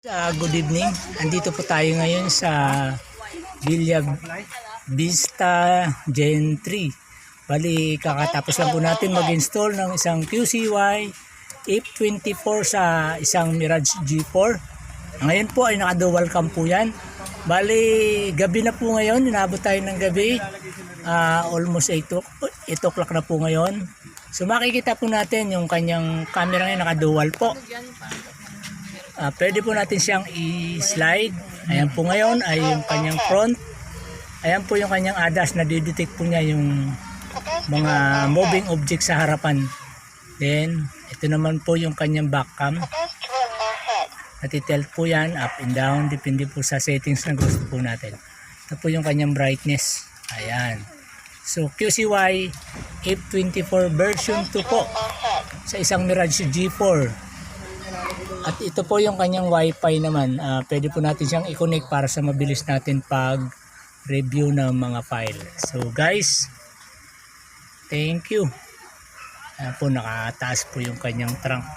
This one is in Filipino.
Good evening. Andito po tayo ngayon sa Villa Vista Gen 3. Bali, kakatapos lang po natin mag-install ng isang QCY F24 sa isang Mirage G4. Ngayon po ay naka-dual cam po yan. Bali, gabi na po ngayon. Inabot tayo ng gabi. Almost 8 o'clock na po ngayon. So makikita po natin yung kanyang camera ngayon naka-dual po. Pwede po natin siyang i-slide. Ayan po ngayon ay yung kanyang front. Ayan po yung kanyang ADAS na didetect po niya yung mga moving object sa harapan. Then ito naman po yung kanyang back cam. Natitilt po yan up and down. Depende po sa settings na gusto po natin. Ito po yung kanyang brightness. Ayan. So QCY F24 version 2 po sa isang Mirage G4. At ito po yung kanyang wifi naman. Pwede po natin siyang i-connect para sa mabilis natin pag-review ng mga file. So guys, thank you. Ayan po, nakataas po yung kanyang trunk.